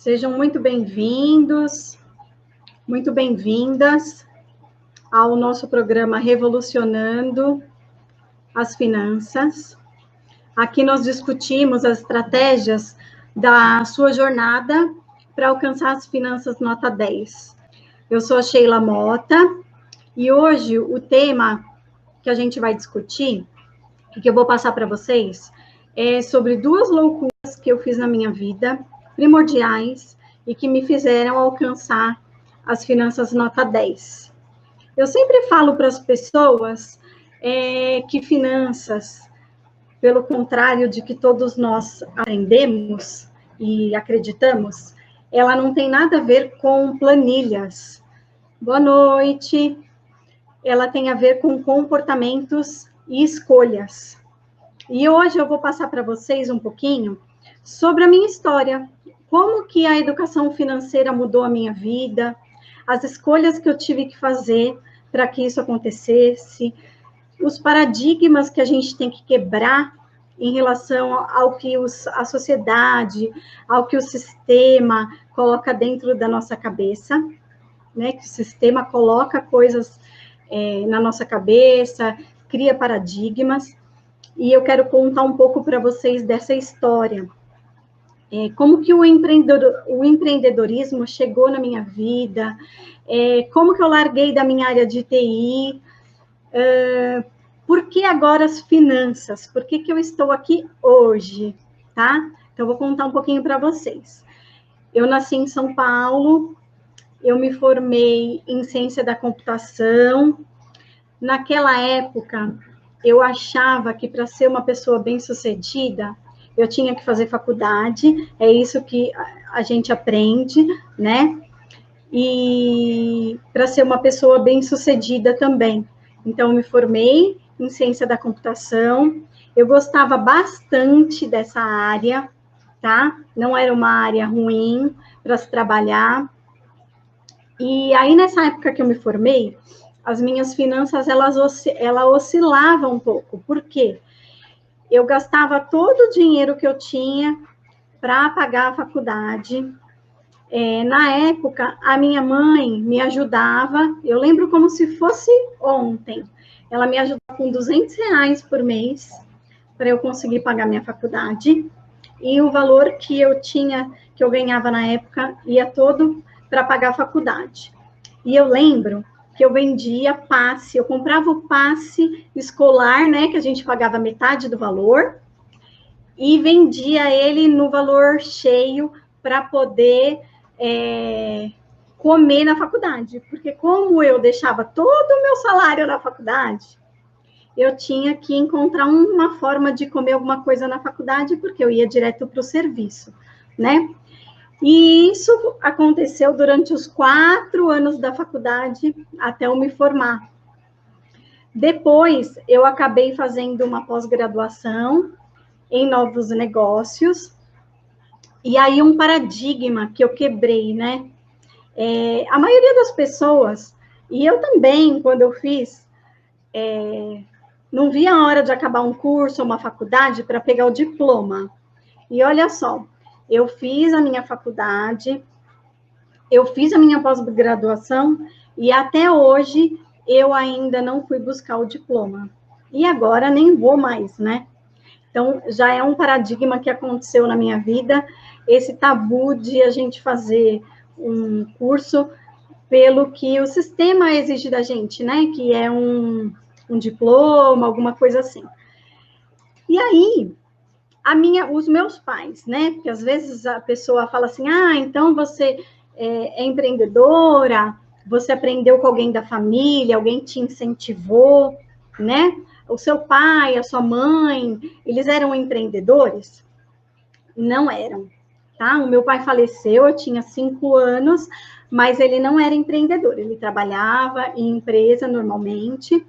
Sejam muito bem-vindos, muito bem-vindas ao nosso programa Revolucionando as Finanças. Aqui nós discutimos as estratégias da sua jornada para alcançar as finanças nota 10. Eu sou a Sheila Mota e hoje o tema que a gente vai discutir, que eu vou passar para vocês, é sobre duas loucuras que eu fiz na minha vida, primordiais, e que me fizeram alcançar as finanças nota 10. Eu sempre falo para as pessoas que finanças, pelo contrário de que todos nós aprendemos e acreditamos, ela não tem nada a ver com planilhas. Boa noite. Ela tem a ver com comportamentos e escolhas. E hoje eu vou passar para vocês um pouquinho sobre a minha história, como que a educação financeira mudou a minha vida, as escolhas que eu tive que fazer para que isso acontecesse, os paradigmas que a gente tem que quebrar em relação ao que a sociedade, ao que o sistema coloca dentro da nossa cabeça, né? Que o sistema coloca coisas na nossa cabeça, cria paradigmas, e eu quero contar um pouco para vocês dessa história. Como que o empreendedorismo chegou na minha vida, como que eu larguei da minha área de TI, por que agora as finanças, por que eu estou aqui hoje, tá? Então, eu vou contar um pouquinho para vocês. Eu nasci em São Paulo, eu me formei em ciência da computação. Naquela época, eu achava que para ser uma pessoa bem-sucedida, eu tinha que fazer faculdade, é isso que a gente aprende, né? E para ser uma pessoa bem-sucedida também. Então, eu me formei em ciência da computação, eu gostava bastante dessa área, tá? Não era uma área ruim para se trabalhar. E aí, nessa época que eu me formei, as minhas finanças, ela oscilava um pouco. Por quê? Eu gastava todo o dinheiro que eu tinha para pagar a faculdade. Na época, a minha mãe me ajudava, eu lembro como se fosse ontem, ela me ajudava com R$200 por mês para eu conseguir pagar minha faculdade, e o valor que eu tinha, que eu ganhava na época, ia todo para pagar a faculdade. E eu lembro que eu vendia passe, eu comprava o passe escolar, né, que a gente pagava metade do valor, e vendia ele no valor cheio para poder comer na faculdade, porque como eu deixava todo o meu salário na faculdade, eu tinha que encontrar uma forma de comer alguma coisa na faculdade, porque eu ia direto para o serviço, né? E isso aconteceu durante os 4 anos da faculdade, até eu me formar. Depois, eu acabei fazendo uma pós-graduação em novos negócios, e aí um paradigma que eu quebrei, né? A maioria das pessoas, e eu também, quando eu fiz, não via a hora de acabar um curso ou uma faculdade para pegar o diploma. E olha só, eu fiz a minha faculdade, eu fiz a minha pós-graduação, e até hoje eu ainda não fui buscar o diploma. E agora nem vou mais, né? Então, já é um paradigma que aconteceu na minha vida, esse tabu de a gente fazer um curso pelo que o sistema exige da gente, né? Que é um diploma, alguma coisa assim. E aí, os meus pais, né? Porque às vezes a pessoa fala assim, então você é empreendedora, você aprendeu com alguém da família, alguém te incentivou, né? O seu pai, a sua mãe, eles eram empreendedores? Não eram, tá? O meu pai faleceu, eu tinha 5 anos, mas ele não era empreendedor, ele trabalhava em empresa normalmente.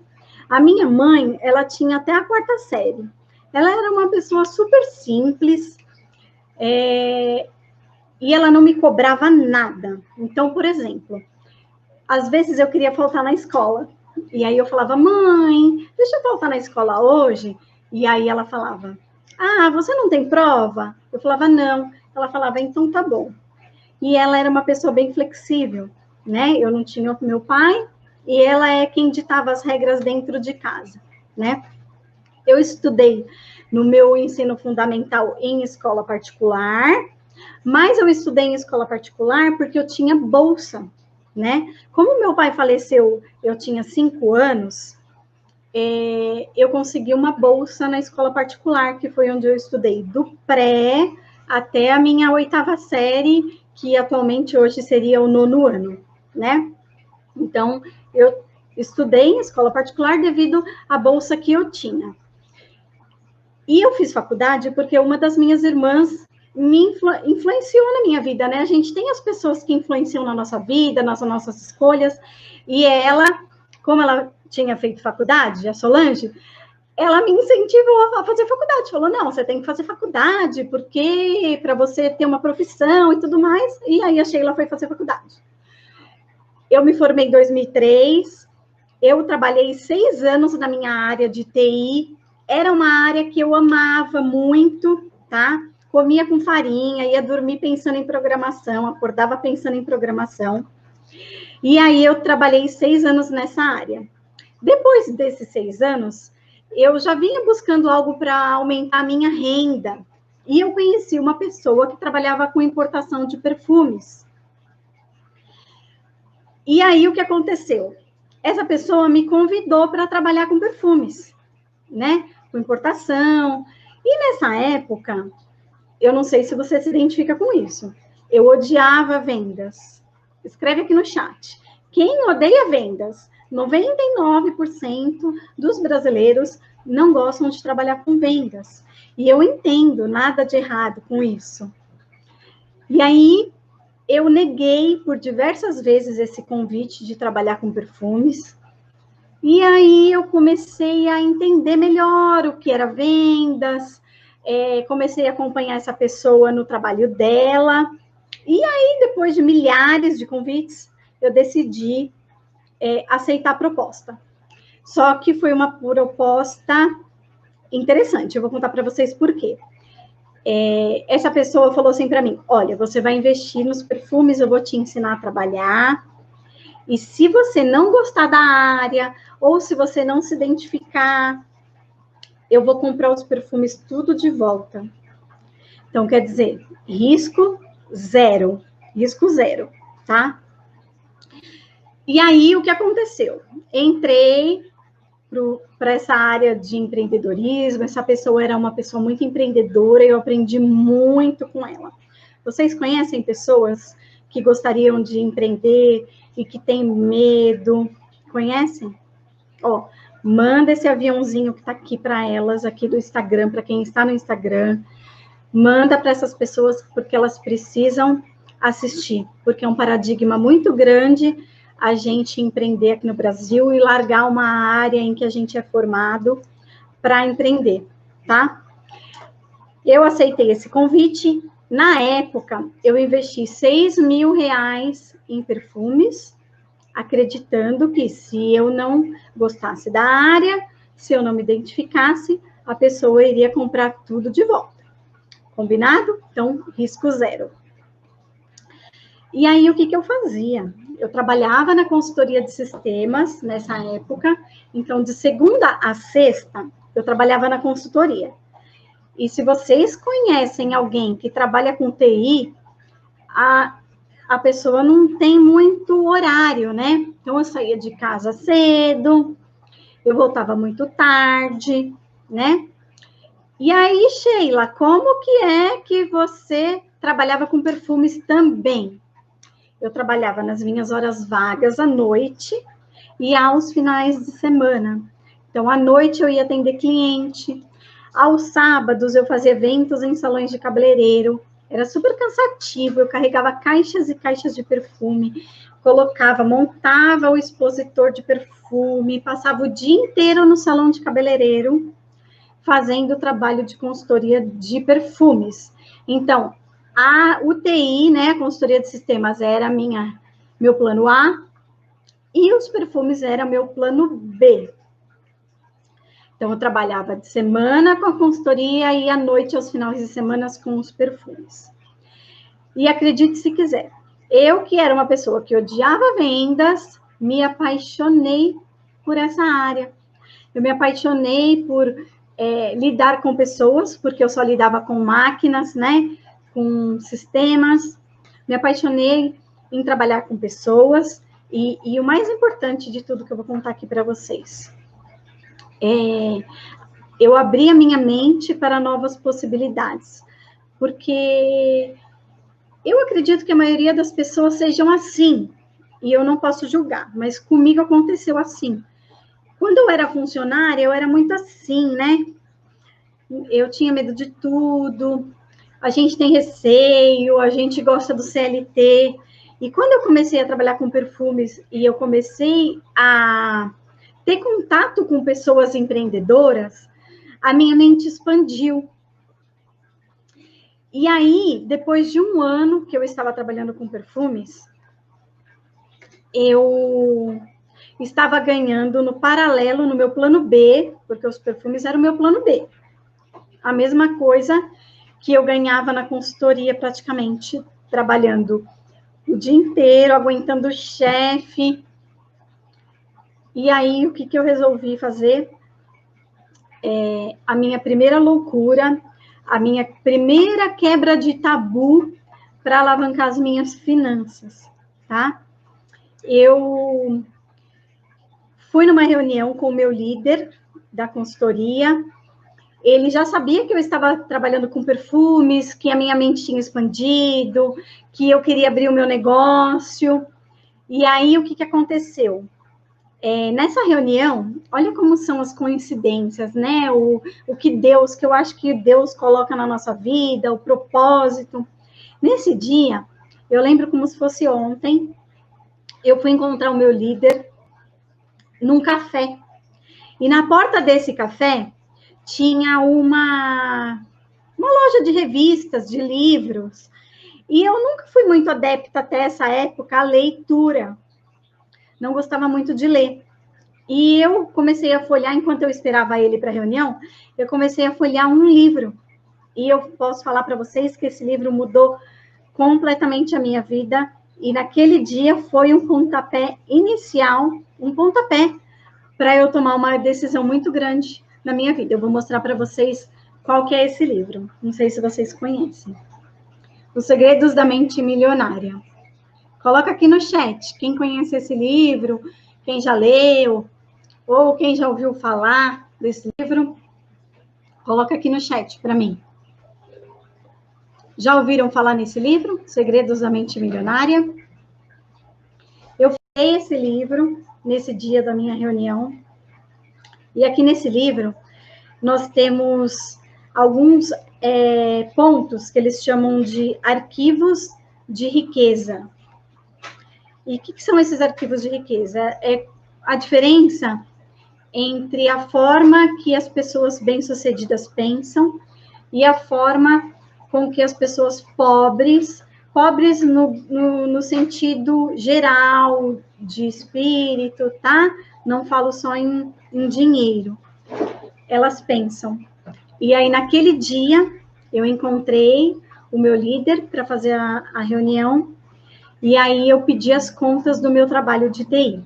A minha mãe, ela tinha até a 4ª série. Ela era uma pessoa super simples, e ela não me cobrava nada. Então, por exemplo, às vezes eu queria faltar na escola, e aí eu falava, mãe, deixa eu faltar na escola hoje. E aí ela falava, você não tem prova? Eu falava, não. Ela falava, então tá bom. e ela era uma pessoa bem flexível, né? Eu não tinha meu pai, e ela é quem ditava as regras dentro de casa, né? Eu estudei no meu ensino fundamental em escola particular, mas eu estudei em escola particular porque eu tinha bolsa, né? Como meu pai faleceu, eu tinha 5 anos, eu consegui uma bolsa na escola particular, que foi onde eu estudei do pré até a minha 8ª série, que atualmente hoje seria o 9º ano, né? Então, eu estudei em escola particular devido à bolsa que eu tinha. E eu fiz faculdade porque uma das minhas irmãs me influenciou na minha vida, né? A gente tem as pessoas que influenciam na nossa vida, nas nossas escolhas, e ela, como ela tinha feito faculdade, a Solange, ela me incentivou a fazer faculdade. Falou, não, você tem que fazer faculdade, porque para você ter uma profissão e tudo mais. E aí a Sheila foi fazer faculdade. Eu me formei em 2003, eu trabalhei 6 anos na minha área de TI, era uma área que eu amava muito, tá? Comia com farinha, ia dormir pensando em programação, acordava pensando em programação. E aí eu trabalhei 6 anos nessa área. Depois desses 6 anos, eu já vinha buscando algo para aumentar a minha renda. E eu conheci uma pessoa que trabalhava com importação de perfumes. E aí o que aconteceu? Essa pessoa me convidou para trabalhar com perfumes, né? Com importação. E nessa época, eu não sei se você se identifica com isso, eu odiava vendas. Escreve aqui no chat. Quem odeia vendas? 99% dos brasileiros não gostam de trabalhar com vendas. E eu entendo, nada de errado com isso. E aí, eu neguei por diversas vezes esse convite de trabalhar com perfumes. E aí, eu comecei a entender melhor o que era vendas, comecei a acompanhar essa pessoa no trabalho dela. E aí, depois de milhares de convites, eu decidi aceitar a proposta. Só que foi uma proposta interessante. Eu vou contar para vocês por quê. Essa pessoa falou assim para mim, olha, você vai investir nos perfumes, eu vou te ensinar a trabalhar, e se você não gostar da área, ou se você não se identificar, eu vou comprar os perfumes tudo de volta. Então, quer dizer, risco zero, tá? E aí, o que aconteceu? Entrei para essa área de empreendedorismo, essa pessoa era uma pessoa muito empreendedora, eu aprendi muito com ela. Vocês conhecem pessoas que gostariam de empreender e que têm medo? Conhecem? Ó, manda esse aviãozinho que está aqui para elas, aqui do Instagram, para quem está no Instagram. Manda para essas pessoas, porque elas precisam assistir, porque é um paradigma muito grande a gente empreender aqui no Brasil e largar uma área em que a gente é formado para empreender, tá? Eu aceitei esse convite. Na época, eu investi R$6.000 em perfumes, acreditando que se eu não gostasse da área, se eu não me identificasse, a pessoa iria comprar tudo de volta. Combinado? Então, risco zero. E aí, o que eu fazia? Eu trabalhava na consultoria de sistemas nessa época, então, de segunda a sexta, eu trabalhava na consultoria. E se vocês conhecem alguém que trabalha com TI, a pessoa não tem muito horário, né? Então, eu saía de casa cedo, eu voltava muito tarde, né? E aí, Sheila, como que é que você trabalhava com perfumes também? Eu trabalhava nas minhas horas vagas à noite e aos finais de semana. Então, à noite eu ia atender cliente. Aos sábados eu fazia eventos em salões de cabeleireiro. Era super cansativo. Eu carregava caixas e caixas de perfume, montava o expositor de perfume, passava o dia inteiro no salão de cabeleireiro fazendo trabalho de consultoria de perfumes. Então, a UTI, né, a consultoria de sistemas, era meu plano A, e os perfumes era meu plano B. Então, eu trabalhava de semana com a consultoria e à noite, aos finais de semana, com os perfumes. E acredite se quiser, eu que era uma pessoa que odiava vendas, me apaixonei por essa área. Eu me apaixonei por lidar com pessoas, porque eu só lidava com máquinas, né? Com sistemas. Me apaixonei em trabalhar com pessoas. E o mais importante de tudo que eu vou contar aqui para vocês, eu abri a minha mente para novas possibilidades, porque eu acredito que a maioria das pessoas sejam assim, e eu não posso julgar, mas comigo aconteceu assim. Quando eu era funcionária, eu era muito assim, né? Eu tinha medo de tudo, a gente tem receio, a gente gosta do CLT. E quando eu comecei a trabalhar com perfumes e eu comecei a ter contato com pessoas empreendedoras, a minha mente expandiu. E aí, depois de um ano que eu estava trabalhando com perfumes, eu estava ganhando no paralelo, no meu plano B, porque os perfumes eram o meu plano B. A mesma coisa que eu ganhava na consultoria, praticamente, trabalhando o dia inteiro, aguentando o chefe. E aí, o que eu resolvi fazer? A minha primeira loucura, a minha primeira quebra de tabu para alavancar as minhas finanças, tá? Eu fui numa reunião com o meu líder da consultoria. Ele já sabia que eu estava trabalhando com perfumes, que a minha mente tinha expandido, que eu queria abrir o meu negócio. E aí, o que aconteceu? Nessa reunião, olha como são as coincidências, né? O que eu acho que Deus coloca na nossa vida, o propósito. Nesse dia, eu lembro como se fosse ontem, eu fui encontrar o meu líder num café. E na porta desse café tinha uma loja de revistas, de livros. E eu nunca fui muito adepta até essa época à leitura. Não gostava muito de ler. E eu comecei a folhear, enquanto eu esperava ele para a reunião, eu comecei a folhear um livro. E eu posso falar para vocês que esse livro mudou completamente a minha vida. E naquele dia foi um pontapé inicial, um pontapé para eu tomar uma decisão muito grande na minha vida. Eu vou mostrar para vocês qual que é esse livro. Não sei se vocês conhecem. Os Segredos da Mente Milionária. Coloca aqui no chat quem conhece esse livro, quem já leu, ou quem já ouviu falar desse livro. Coloca aqui no chat para mim. Já ouviram falar nesse livro, Segredos da Mente Milionária? Eu fiz esse livro nesse dia da minha reunião. E aqui nesse livro, nós temos alguns pontos que eles chamam de arquivos de riqueza. E o que são esses arquivos de riqueza? É a diferença entre a forma que as pessoas bem-sucedidas pensam e a forma com que as pessoas pobres no sentido geral, de espírito, tá? Não falo só em dinheiro. Elas pensam. E aí, naquele dia, eu encontrei o meu líder para fazer a reunião, e aí eu pedi as contas do meu trabalho de TI,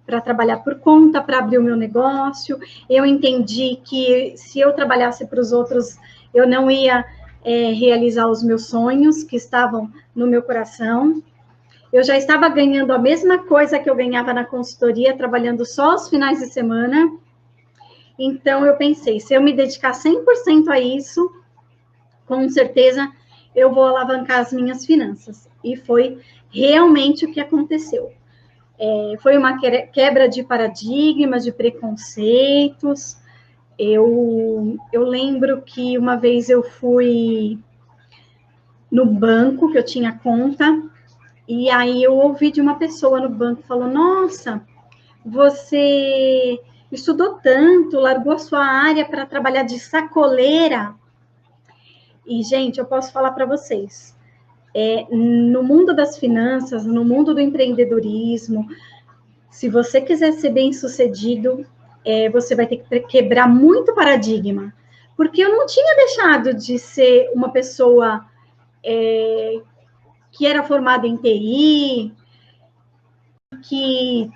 para trabalhar por conta, para abrir o meu negócio. Eu entendi que se eu trabalhasse para os outros, eu não ia realizar os meus sonhos que estavam no meu coração. Eu já estava ganhando a mesma coisa que eu ganhava na consultoria, trabalhando só os finais de semana. Então, eu pensei, se eu me dedicar 100% a isso, com certeza eu vou alavancar as minhas finanças. E foi realmente o que aconteceu. Foi uma quebra de paradigmas, de preconceitos. Eu lembro que uma vez eu fui no banco, que eu tinha conta, e aí eu ouvi de uma pessoa no banco, falou, nossa, você estudou tanto, largou a sua área para trabalhar de sacoleira. E, gente, eu posso falar para vocês, no mundo das finanças, no mundo do empreendedorismo, se você quiser ser bem-sucedido, você vai ter que quebrar muito paradigma, porque eu não tinha deixado de ser uma pessoa que era formado em TI, que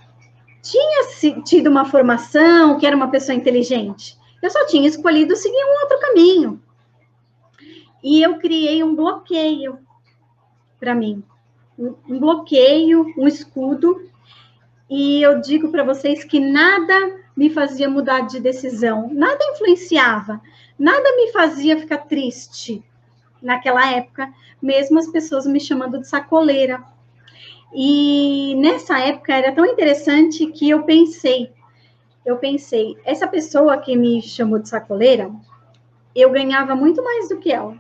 tinha tido uma formação, que era uma pessoa inteligente. Eu só tinha escolhido seguir um outro caminho. E eu criei um bloqueio para mim. Um bloqueio, um escudo. E eu digo para vocês que nada me fazia mudar de decisão, nada influenciava, nada me fazia ficar triste naquela época, mesmo as pessoas me chamando de sacoleira. E nessa época era tão interessante que eu pensei, essa pessoa que me chamou de sacoleira, eu ganhava muito mais do que ela.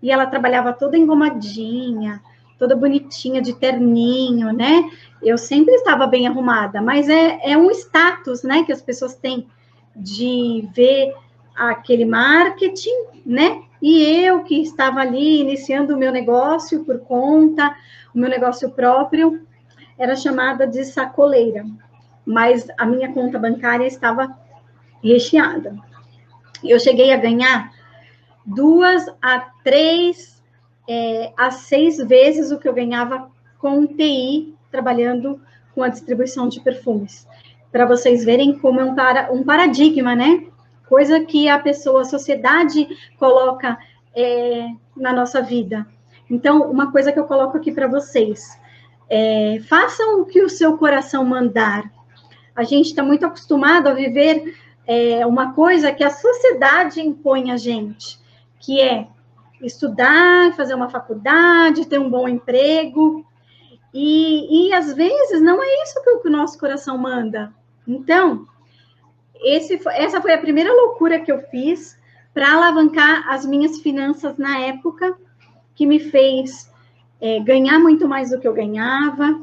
E ela trabalhava toda engomadinha, toda bonitinha, de terninho, né? Eu sempre estava bem arrumada, mas é um status, né, que as pessoas têm de ver aquele marketing, né? E eu que estava ali iniciando o meu negócio por conta, o meu negócio próprio, era chamada de sacoleira. Mas a minha conta bancária estava recheada. Eu cheguei a ganhar 2 a 3 a 6 vezes o que eu ganhava com TI, trabalhando com a distribuição de perfumes. Para vocês verem como é um paradigma, né? Coisa que a sociedade coloca na nossa vida. Então, uma coisa que eu coloco aqui para vocês, façam o que o seu coração mandar. A gente está muito acostumado a viver uma coisa que a sociedade impõe a gente, que é estudar, fazer uma faculdade, ter um bom emprego, e às vezes não é isso que o nosso coração manda. Então, essa foi a primeira loucura que eu fiz para alavancar as minhas finanças na época, que me fez ganhar muito mais do que eu ganhava,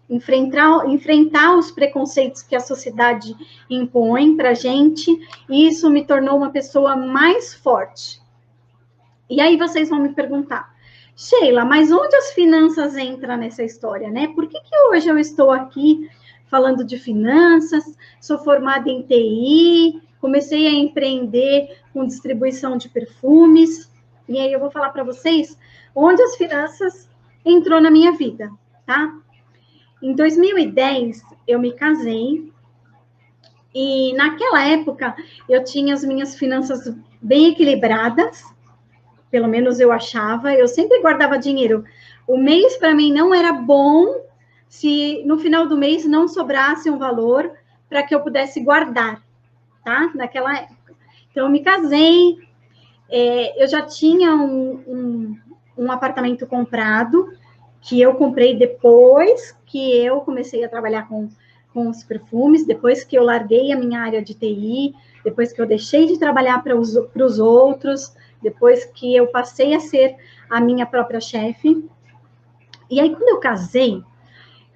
enfrentar os preconceitos que a sociedade impõe para a gente, e isso me tornou uma pessoa mais forte. E aí vocês vão me perguntar, Sheila, mas onde as finanças entram nessa história, né? Por que hoje eu estou aqui falando de finanças, sou formada em TI, comecei a empreender com distribuição de perfumes, e aí eu vou falar para vocês onde as finanças entrou na minha vida, tá? Em 2010, eu me casei, e naquela época eu tinha as minhas finanças bem equilibradas, pelo menos eu achava, eu sempre guardava dinheiro. O mês para mim não era bom se no final do mês não sobrasse um valor para que eu pudesse guardar, tá? Naquela época. Então, eu me casei, eu já tinha um apartamento comprado, que eu comprei depois que eu comecei a trabalhar com os perfumes, depois que eu larguei a minha área de TI, depois que eu deixei de trabalhar para os outros, depois que eu passei a ser a minha própria chefe. E aí, quando eu casei,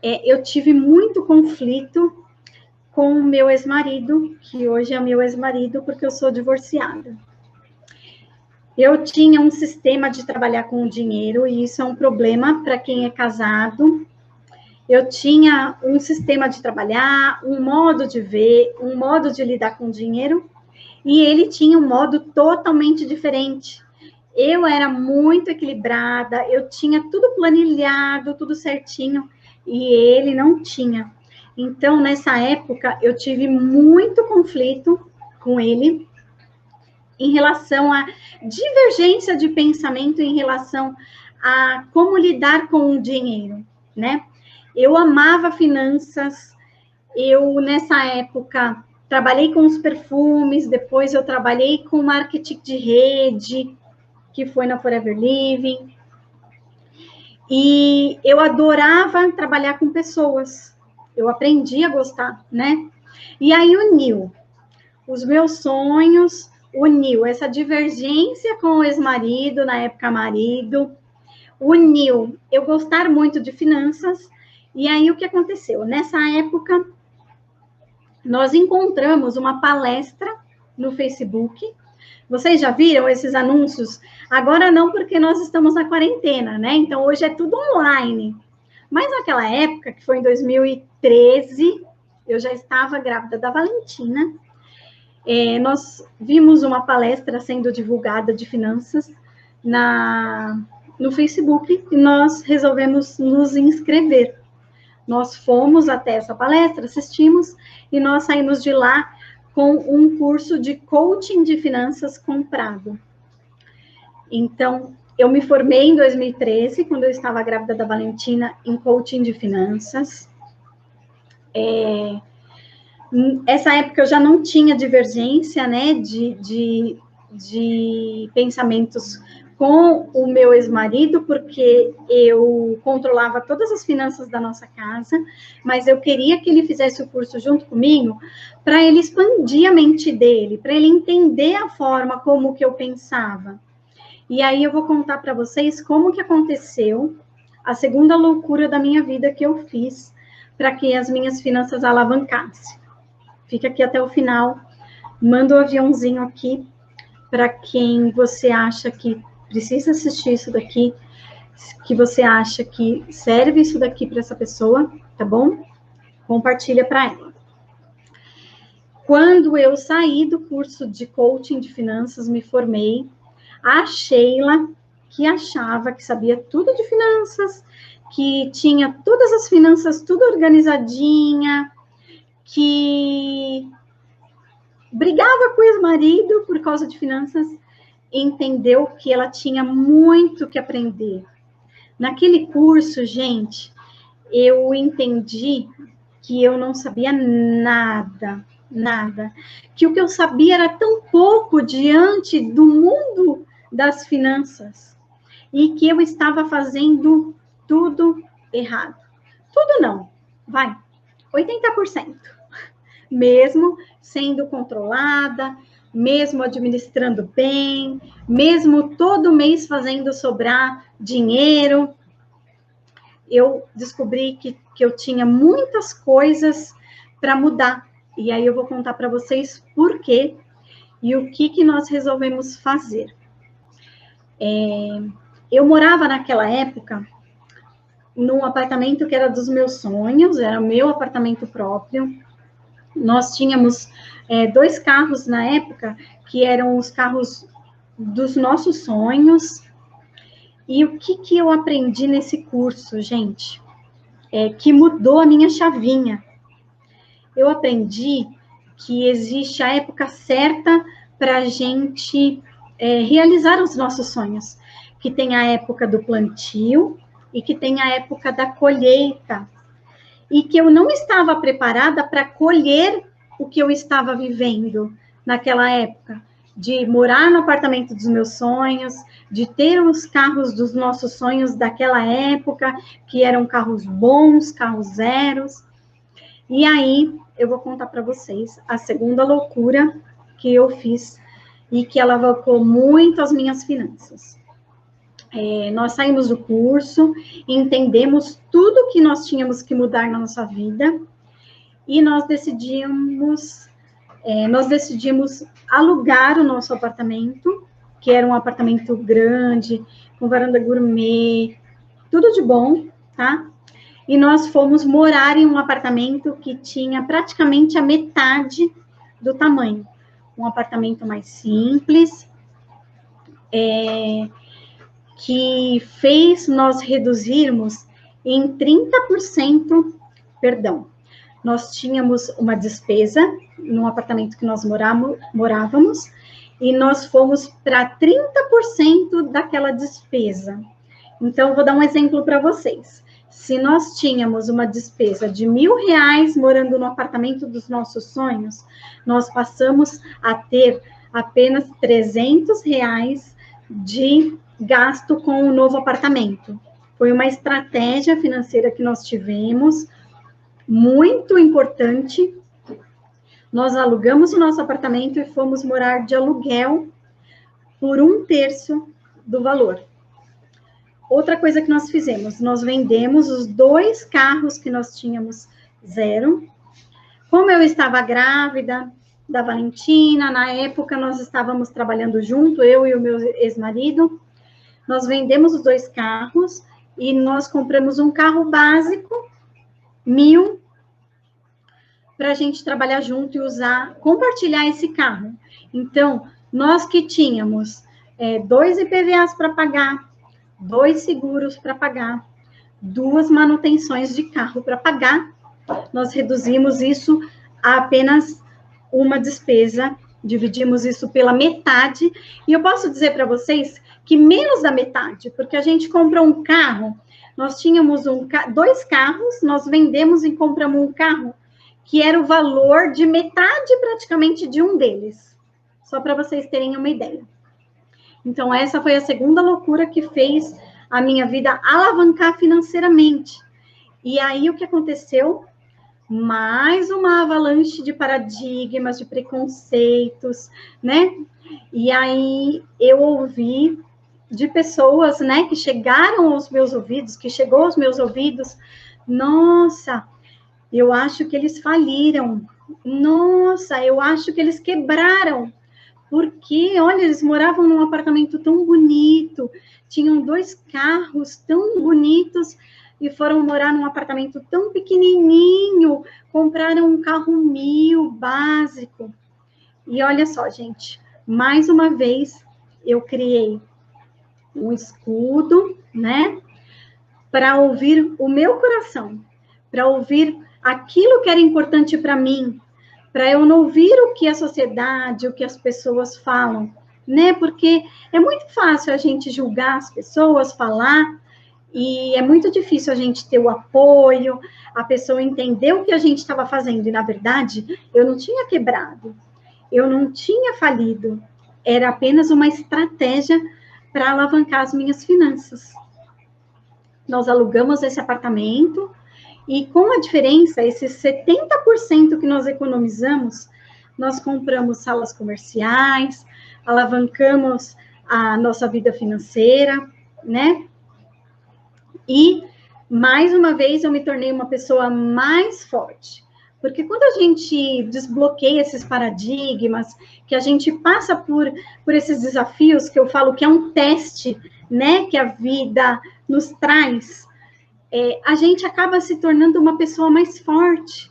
eu tive muito conflito com o meu ex-marido, que hoje é meu ex-marido, porque eu sou divorciada. Eu tinha um sistema de trabalhar com o dinheiro, e isso é um problema para quem é casado. Eu tinha um sistema de trabalhar, um modo de ver, um modo de lidar com o dinheiro, e ele tinha um modo totalmente diferente. Eu era muito equilibrada, eu tinha tudo planilhado, tudo certinho, e ele não tinha. Então, nessa época, eu tive muito conflito com ele em relação à divergência de pensamento em relação a como lidar com o dinheiro, né? Eu amava finanças, eu, nessa época, trabalhei com os perfumes, depois eu trabalhei com marketing de rede, que foi na Forever Living, e eu adorava trabalhar com pessoas, eu aprendi a gostar, né? E aí uniu os meus sonhos, uniu essa divergência com o ex-marido, na época marido, uniu eu gostar muito de finanças, e aí o que aconteceu? Nessa época, nós encontramos uma palestra no Facebook. Vocês já viram esses anúncios? Agora não, porque nós estamos na quarentena, né? Então, hoje é tudo online. Mas naquela época, que foi em 2013, eu já estava grávida da Valentina. Nós vimos uma palestra sendo divulgada de finanças no Facebook e nós resolvemos nos inscrever. Nós fomos até essa palestra, assistimos e nós saímos de lá com um curso de coaching de finanças comprado. Então, eu me formei em 2013, quando eu estava grávida da Valentina, em coaching de finanças. Essa época eu já não tinha divergência, né, de pensamentos com o meu ex-marido, porque eu controlava todas as finanças da nossa casa, mas eu queria que ele fizesse o curso junto comigo, para ele expandir a mente dele, para ele entender a forma como que eu pensava. E aí eu vou contar para vocês como que aconteceu a segunda loucura da minha vida que eu fiz para que as minhas finanças alavancassem. Fica aqui até o final, manda o aviãozinho aqui para quem você acha que precisa assistir isso daqui, que você acha que serve isso daqui para essa pessoa, tá bom? Compartilha para ela. Quando eu saí do curso de coaching de finanças, me formei, a Sheila, que achava que sabia tudo de finanças, que tinha todas as finanças tudo organizadinha, que brigava com o ex-marido por causa de finanças, entendeu que ela tinha muito que aprender. Naquele curso, gente, eu entendi que eu não sabia nada, que o que eu sabia era tão pouco diante do mundo das finanças e que eu estava fazendo tudo errado. Tudo não, vai, 80%. Mesmo sendo controlada, mesmo administrando bem, mesmo todo mês fazendo sobrar dinheiro, eu descobri que eu tinha muitas coisas para mudar. E aí eu vou contar para vocês por quê e o que nós resolvemos fazer. Eu morava naquela época num apartamento que era dos meus sonhos, era o meu apartamento próprio. Nós tínhamos 2 carros na época, que eram os carros dos nossos sonhos. E o que eu aprendi nesse curso, gente? Que mudou a minha chavinha. Eu aprendi que existe a época certa para a gente realizar os nossos sonhos. Que tem a época do plantio e que tem a época da colheita. E que eu não estava preparada para colher o que eu estava vivendo naquela época, de morar no apartamento dos meus sonhos, de ter os carros dos nossos sonhos daquela época, que eram carros bons, carros zeros. E aí, eu vou contar para vocês a segunda loucura que eu fiz e que alavancou muito as minhas finanças. Nós saímos do curso, entendemos tudo que nós tínhamos que mudar na nossa vida e nós decidimos alugar o nosso apartamento, que era um apartamento grande, com varanda gourmet, tudo de bom, tá? E nós fomos morar em um apartamento que tinha praticamente a metade do tamanho. Um apartamento mais simples, que fez nós reduzirmos em 30%, perdão. Nós tínhamos uma despesa no apartamento que nós morávamos e nós fomos para 30% daquela despesa. Então, vou dar um exemplo para vocês. Se nós tínhamos uma despesa de R$1.000 morando no apartamento dos nossos sonhos, nós passamos a ter apenas R$300 de gasto com o novo apartamento. Foi uma estratégia financeira que nós tivemos, muito importante. Nós alugamos o nosso apartamento e fomos morar de aluguel por 1/3 do valor. Outra coisa que nós fizemos, nós vendemos os 2 carros que nós tínhamos zero. Como eu estava grávida da Valentina, na época nós estávamos trabalhando junto, eu e o meu ex-marido, nós vendemos os 2 carros e nós compramos um carro básico, 1.000, para a gente trabalhar junto e usar, compartilhar esse carro. Então, nós que tínhamos 2 IPVAs para pagar, 2 seguros para pagar, 2 manutenções de carro para pagar. Nós reduzimos isso a apenas uma despesa, dividimos isso pela metade, e eu posso dizer para vocês que menos da metade, porque a gente comprou um carro, nós tínhamos 2 carros, nós vendemos e compramos um carro que era o valor de metade praticamente de um deles, só para vocês terem uma ideia. Então, essa foi a segunda loucura que fez a minha vida alavancar financeiramente. E aí, o que aconteceu? Mais uma avalanche de paradigmas, de preconceitos, né? E aí, eu ouvi de pessoas, né, que chegaram aos meus ouvidos, que chegou aos meus ouvidos, nossa, eu acho que eles faliram, nossa, eu acho que eles quebraram, porque, olha, eles moravam num apartamento tão bonito, tinham 2 carros tão bonitos, e foram morar num apartamento tão pequenininho, compraram um carro 1000 básico. E olha só, gente, mais uma vez, eu criei um escudo, né, para ouvir o meu coração, para ouvir aquilo que era importante para mim, para eu não ouvir o que a sociedade, o que as pessoas falam, né? Porque é muito fácil a gente julgar as pessoas, falar, e é muito difícil a gente ter o apoio, a pessoa entender o que a gente estava fazendo. E, na verdade, eu não tinha quebrado, eu não tinha falido, era apenas uma estratégia para alavancar as minhas finanças. Nós alugamos esse apartamento, e com a diferença, esses 70% que nós economizamos, nós compramos salas comerciais, alavancamos a nossa vida financeira, né? E, mais uma vez, eu me tornei uma pessoa mais forte. Porque quando a gente desbloqueia esses paradigmas, que a gente passa por esses desafios, que eu falo que é um teste, né, que a vida nos traz, a gente acaba se tornando uma pessoa mais forte.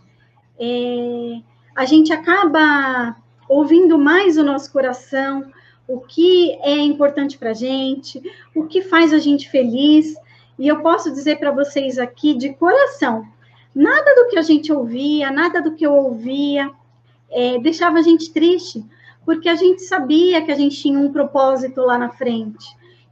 A gente acaba ouvindo mais o nosso coração, o que é importante para a gente, o que faz a gente feliz. E eu posso dizer para vocês aqui, de coração, nada do que a gente ouvia, nada do que eu ouvia, deixava a gente triste, porque a gente sabia que a gente tinha um propósito lá na frente,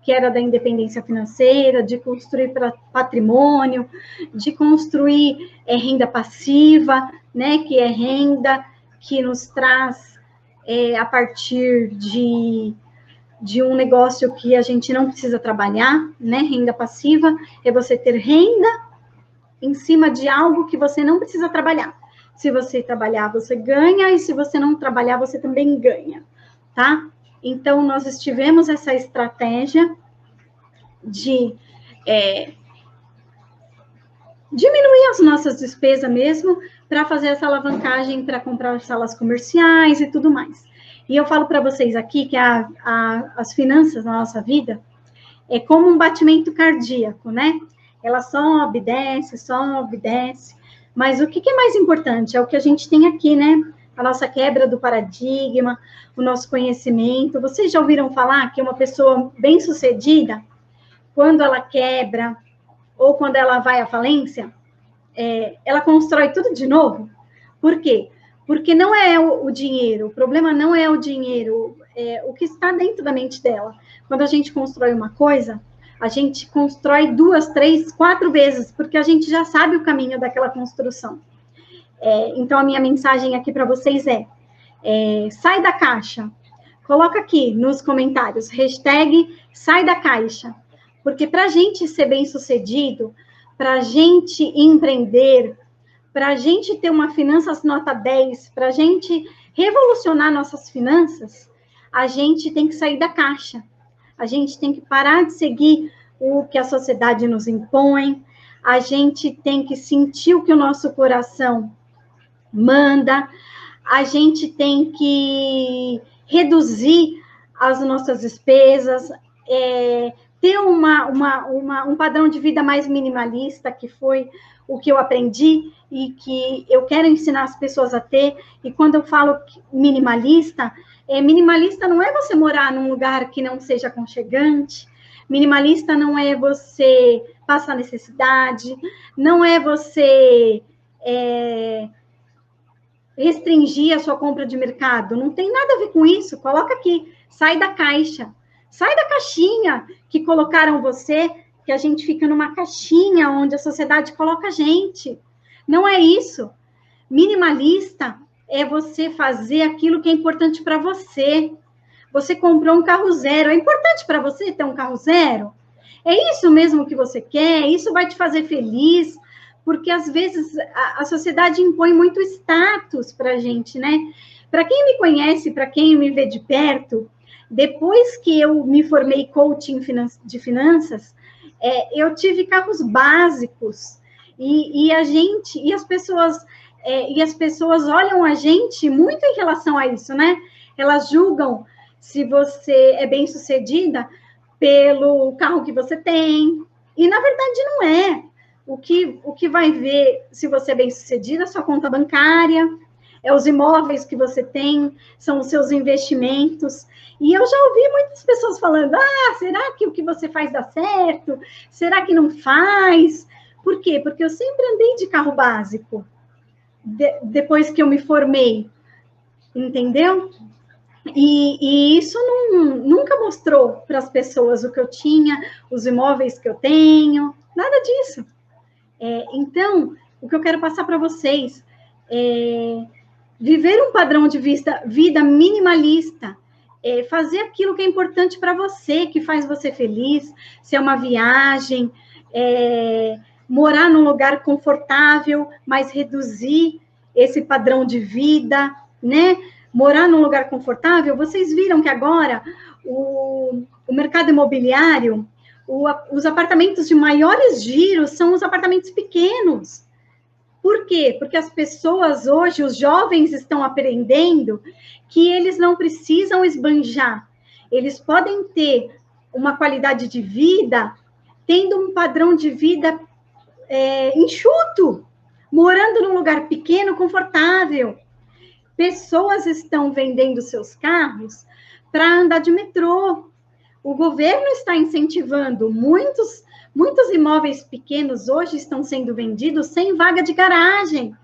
que era da independência financeira, de construir patrimônio, de construir renda passiva, né, que é renda que nos traz a partir de um negócio que a gente não precisa trabalhar, né? Renda passiva é você ter renda em cima de algo que você não precisa trabalhar. Se você trabalhar, você ganha, e se você não trabalhar, você também ganha, tá? Então, nós tivemos essa estratégia de diminuir as nossas despesas mesmo, para fazer essa alavancagem, para comprar salas comerciais e tudo mais. E eu falo para vocês aqui que as finanças na nossa vida é como um batimento cardíaco, né? Ela sobe, desce, mas o que é mais importante? É o que a gente tem aqui, né? A nossa quebra do paradigma, o nosso conhecimento. Vocês já ouviram falar que uma pessoa bem-sucedida, quando ela quebra, ou quando ela vai à falência, ela constrói tudo de novo? Por quê? Porque não é o dinheiro, o problema não é o dinheiro, é o que está dentro da mente dela. Quando a gente constrói uma coisa, a gente constrói 2, 3, 4 vezes, porque a gente já sabe o caminho daquela construção. Então, a minha mensagem aqui para vocês sai da caixa. Coloca aqui nos comentários, #sai da caixa. Porque para a gente ser bem-sucedido, para a gente empreender, para a gente ter uma finanças nota 10, para a gente revolucionar nossas finanças, a gente tem que sair da caixa. A gente tem que parar de seguir o que a sociedade nos impõe. A gente tem que sentir o que o nosso coração manda. A gente tem que reduzir as nossas despesas, ter um padrão de vida mais minimalista, que foi o que eu aprendi e que eu quero ensinar as pessoas a ter. E quando eu falo minimalista, minimalista não é você morar num lugar que não seja aconchegante, Minimalista não é você passar necessidade, não é você restringir a sua compra de mercado. Não tem nada a ver com isso. Coloca aqui, sai da caixa. Sai da caixinha que colocaram você, que a gente fica numa caixinha onde a sociedade coloca a gente. Não é isso. Minimalista é você fazer aquilo que é importante para você. Você comprou um carro zero. É importante para você ter um carro zero? É isso mesmo que você quer? Isso vai te fazer feliz? Porque, às vezes, a sociedade impõe muito status para a gente, né? Para quem me conhece, para quem me vê de perto, depois que eu me formei coaching de finanças, eu tive carros básicos. E as pessoas olham a gente muito em relação a isso, né? Elas julgam se você é bem-sucedida pelo carro que você tem. E, na verdade, não é. O que vai ver se você é bem-sucedida é a sua conta bancária, é os imóveis que você tem, são os seus investimentos. E eu já ouvi muitas pessoas falando, será que o que você faz dá certo? Será que não faz? Por quê? Porque eu sempre andei de carro básico, depois que eu me formei, entendeu? E isso nunca mostrou para as pessoas o que eu tinha, os imóveis que eu tenho, nada disso. Então, o que eu quero passar para vocês é viver um padrão de vida minimalista, fazer aquilo que é importante para você, que faz você feliz, se é uma viagem, morar num lugar confortável, mas reduzir esse padrão de vida, né? Morar num lugar confortável. Vocês viram que agora o mercado imobiliário, os apartamentos de maiores giros são os apartamentos pequenos. Por quê? Porque as pessoas hoje, os jovens estão aprendendo que eles não precisam esbanjar. Eles podem ter uma qualidade de vida tendo um padrão de vida enxuto, morando num lugar pequeno, confortável. Pessoas estão vendendo seus carros para andar de metrô. O governo está incentivando, muitos imóveis pequenos hoje estão sendo vendidos sem vaga de garagem.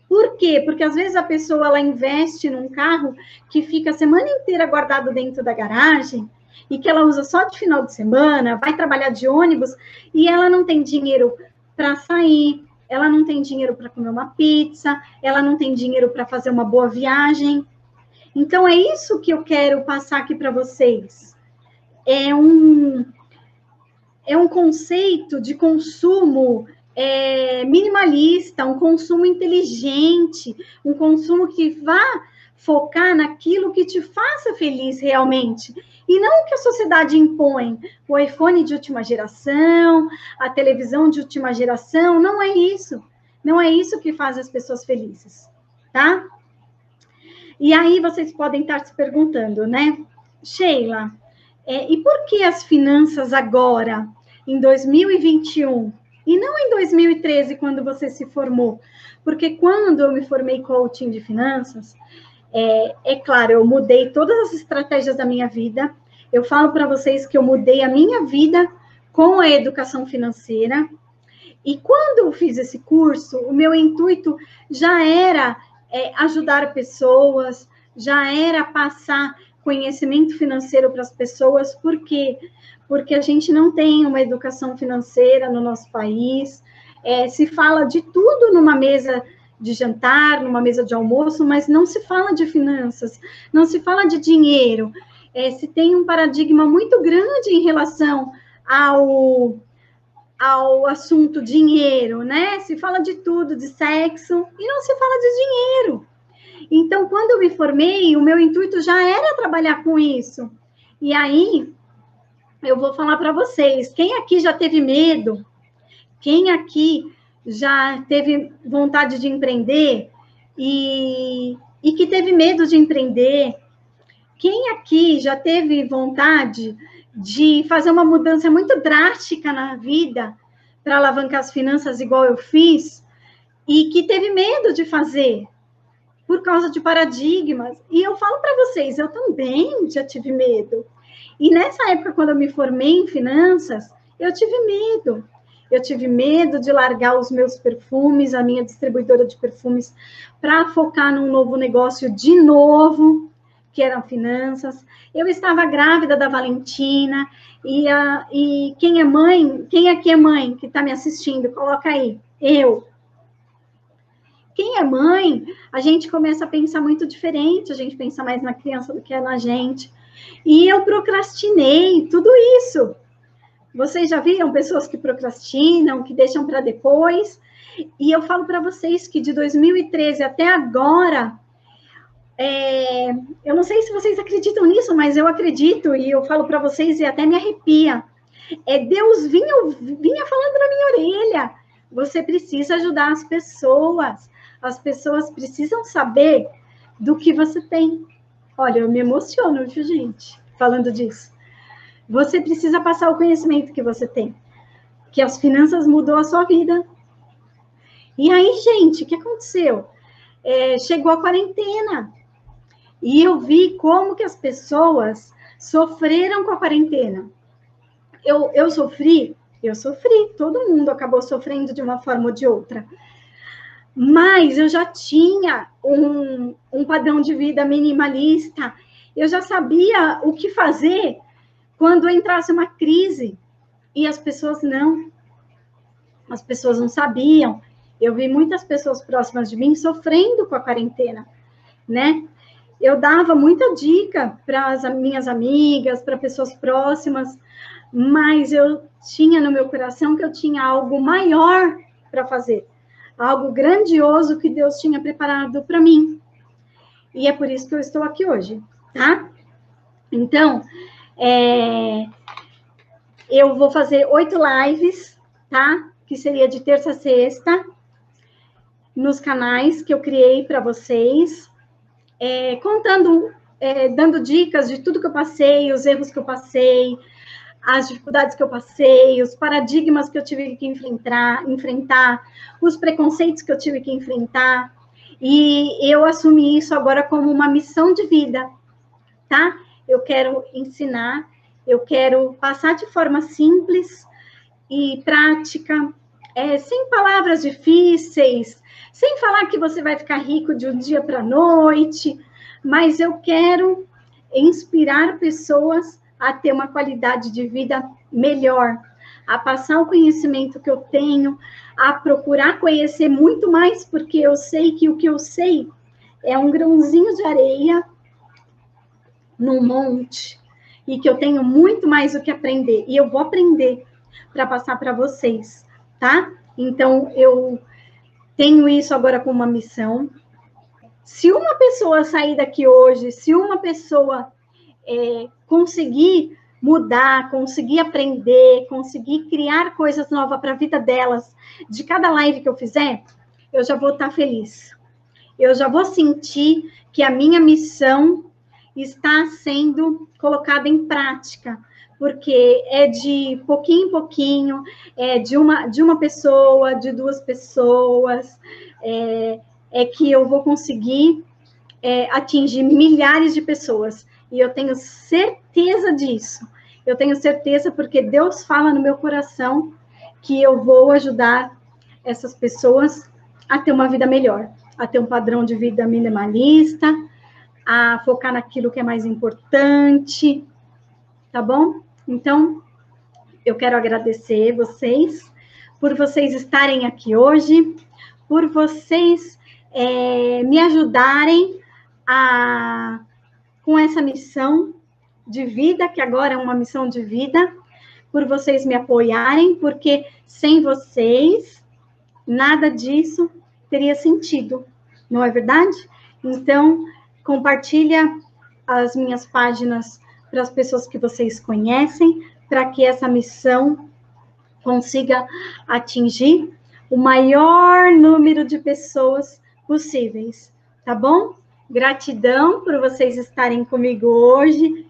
Por quê? Porque às vezes a pessoa ela investe num carro que fica a semana inteira guardado dentro da garagem e que ela usa só de final de semana, vai trabalhar de ônibus e ela não tem dinheiro para sair, ela não tem dinheiro para comer uma pizza, ela não tem dinheiro para fazer uma boa viagem. Então é isso que eu quero passar aqui para vocês. É um conceito de consumo minimalista, um consumo inteligente, um consumo que vá focar naquilo que te faça feliz realmente, e não o que a sociedade impõe, o iPhone de última geração, a televisão de última geração, não é isso. Não é isso que faz as pessoas felizes, tá? E aí vocês podem estar se perguntando, né? Sheila, e por que as finanças agora, em 2021, e não em 2013, quando você se formou? Porque quando eu me formei coaching de finanças, claro, eu mudei todas as estratégias da minha vida. Eu falo para vocês que eu mudei a minha vida com a educação financeira. E quando eu fiz esse curso, o meu intuito já era ajudar pessoas, já era passar conhecimento financeiro para as pessoas. Por quê? Porque a gente não tem uma educação financeira no nosso país. Se fala de tudo numa mesa de jantar, numa mesa de almoço, mas não se fala de finanças, não se fala de dinheiro. Se tem um paradigma muito grande em relação ao assunto dinheiro, né? Se fala de tudo, de sexo, e não se fala de dinheiro. Então, quando eu me formei, o meu intuito já era trabalhar com isso. E aí, eu vou falar para vocês, quem aqui já teve medo? Quem aqui já teve vontade de empreender e que teve medo de empreender? Quem aqui já teve vontade de fazer uma mudança muito drástica na vida para alavancar as finanças igual eu fiz e que teve medo de fazer por causa de paradigmas? E eu falo para vocês, eu também já tive medo. E nessa época, quando eu me formei em finanças, eu tive medo. Eu tive medo de largar os meus perfumes, a minha distribuidora de perfumes, para focar num novo negócio de novo, que eram finanças. Eu estava grávida da Valentina, e quem é mãe, quem aqui é mãe que está me assistindo? Coloca aí, eu. Quem é mãe, a gente começa a pensar muito diferente, a gente pensa mais na criança do que na gente. E eu procrastinei tudo isso. Vocês já viram pessoas que procrastinam, que deixam para depois? E eu falo para vocês que de 2013 até agora, eu não sei se vocês acreditam nisso, mas eu acredito, e eu falo para vocês e até me arrepia. Deus vinha falando na minha orelha, você precisa ajudar as pessoas precisam saber do que você tem. Olha, eu me emociono, viu, gente, falando disso. Você precisa passar o conhecimento que você tem, que as finanças mudou a sua vida. E aí, gente, o que aconteceu? Chegou a quarentena, e eu vi como que as pessoas sofreram com a quarentena. Eu sofri, todo mundo acabou sofrendo de uma forma ou de outra. Mas eu já tinha um padrão de vida minimalista, eu já sabia o que fazer quando entrasse uma crise, e as pessoas não sabiam. Eu vi muitas pessoas próximas de mim sofrendo com a quarentena, né? Eu dava muita dica para as minhas amigas, para pessoas próximas, mas eu tinha no meu coração que eu tinha algo maior para fazer, algo grandioso que Deus tinha preparado para mim. E é por isso que eu estou aqui hoje, tá? Então, eu vou fazer 8 lives, tá? Que seria de terça a sexta, nos canais que eu criei para vocês, contando, dando dicas de tudo que eu passei, os erros que eu passei, as dificuldades que eu passei, os paradigmas que eu tive que enfrentar, os preconceitos que eu tive que enfrentar, e eu assumi isso agora como uma missão de vida, tá? Eu quero ensinar, eu quero passar de forma simples e prática, sem palavras difíceis, sem falar que você vai ficar rico de um dia para a noite, mas eu quero inspirar pessoas a ter uma qualidade de vida melhor, a passar o conhecimento que eu tenho, a procurar conhecer muito mais, porque eu sei que o que eu sei é um grãozinho de areia num monte, e que eu tenho muito mais o que aprender, e eu vou aprender para passar para vocês, tá? Então, eu tenho isso agora como uma missão. Se uma pessoa sair daqui hoje, se uma pessoa conseguir mudar, conseguir aprender, conseguir criar coisas novas para a vida delas, de cada live que eu fizer, eu já vou estar feliz. Eu já vou sentir que a minha missão está sendo colocada em prática, porque é de pouquinho em pouquinho, de uma pessoa, de 2 pessoas, que eu vou conseguir atingir milhares de pessoas. E eu tenho certeza disso. Eu tenho certeza porque Deus fala no meu coração que eu vou ajudar essas pessoas a ter uma vida melhor, a ter um padrão de vida minimalista, a focar naquilo que é mais importante, tá bom? Então, eu quero agradecer vocês por vocês estarem aqui hoje, por vocês me ajudarem com essa missão de vida, que agora é uma missão de vida, por vocês me apoiarem, porque sem vocês, nada disso teria sentido, não é verdade? Então, compartilha as minhas páginas para as pessoas que vocês conhecem, para que essa missão consiga atingir o maior número de pessoas possíveis, tá bom? Gratidão por vocês estarem comigo hoje.